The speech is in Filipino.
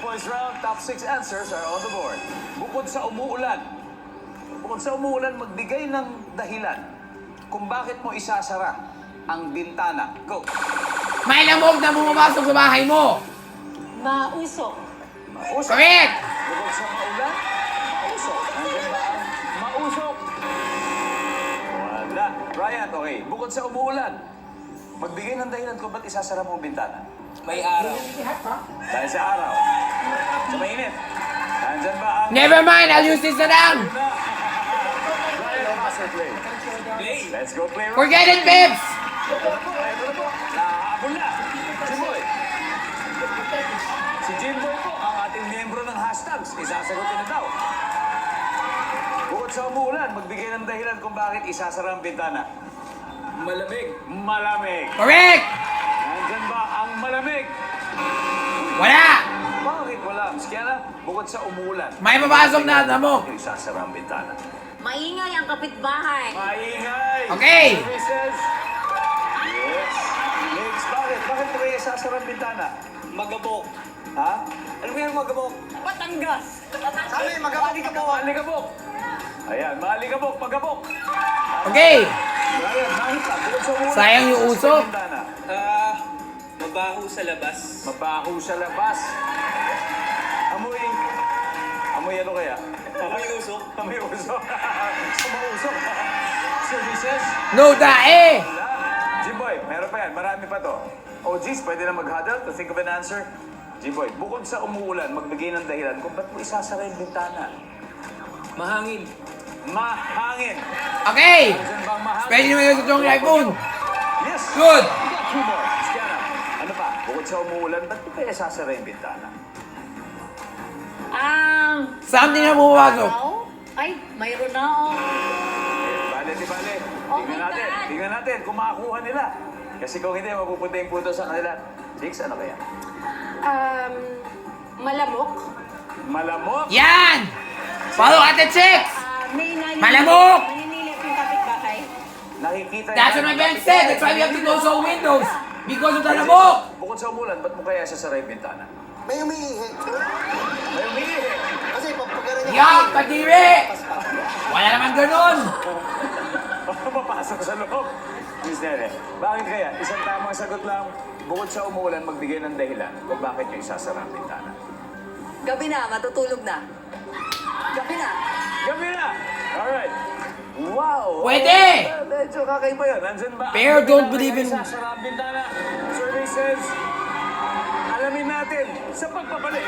points round. Top 6 answers are on the board. Bukod sa umuulan, magbigay ng dahilan kung bakit mo isasara ang bintana. Go. May lamog na bumabasok sa bahay mo. Mausok. Mausok. Correct. Bukod sa maulan, mausok. Nandiyan ba ang mausok? Wala. Ryan, okay. Bukod sa umuulan, magbigay ng dahilan kung ba't isasara mo ang bintana. May araw. Dahil sa araw. Sa mainit. Nandiyan ba ang... Never mind, I'll use this na lang. Ryan, pass or play? Play. Let's go play. Forget it, Pips. Nahabol na. Jimboy. Si Jimboy po, ang ating miyembro ng hashtags. Isasagutin na daw. Bukod sa umuulan, magbigay ng dahilan kung bakit isasara ang bintana. Malamig. Malamig. Correct. Nandyan ba ang malamig? Wala. Bakit wala? Miskiana, bukod sa umuulan. May papasok na lamog. Isasara ang bintana. Maingay ang kapitbahay. Maingay. Okay. Services. Yes. Next, bakit? Bakit mo kaya isasara ang bintana? Magabok. Ha? Ano ba yung magabok? Batangas. Sabi, magabok. Maligabok. Ayan, maligabok, pagabok. Okay. Ayan, nakita. Bukod sa umuulan. Sayang yung usok. Bintana. Mabaho sa labas. Mabaho sa labas. Amoy. Amoy ano kaya? Amoy usok. Amoy usok. Sumausok. Services. No dae. Wala. Jimboy, meron pa yan. Marami pa to. O, G's, pwede na mag-huddle to think of an answer. Jimboy, bukod sa umuulan, magbigay ng dahilan kung ba't mo isasara yung bintana. Mahangin. Mahangin. Okay. Nandiyan ba ang mahangin? Pwede naman yun sa tong iPhone. Yes. Good. You got 2 more. Kiana, ano pa? Bukod sa umuulan, ba't mo kaya isasara yung bintana? Something na bumabasok. Ay, mayroon na ako. Bale, di bale. Oh Tingnan my natin. God. Tingnan natin kung makakuha nila. Kasi kung hindi, mapupunta yung punto sa kanila. Dix, ano kaya? Malamok. Malamok. Yan. Follow Ate Chicks. May naninilip. Malamok! Naninilip yung kapitbahay. Nakikita That's what my friend said. That's why we have to close our windows. Because of the lamok. Bukod sa umulan, ba't mo kaya sasara yung bintana? May umiihi. May umiihi. Kasi pagpagara niya. Yan, kadiri. Wala naman ganun. Papasok sa loob. Miss Nene, bakit kaya? Isang tamang sagot lang. Bukod sa umulan, magbigay ng dahilan kung bakit yung isasara ang bintana. Gabi na, matutulog na. Gabi na. Gabi na! Alright. Wow! Pwede! Medyo kakaiba yan. Nandyan ba? Pero don't believe in- Isasara ang bintana. Services. Alamin natin sa pagpapalik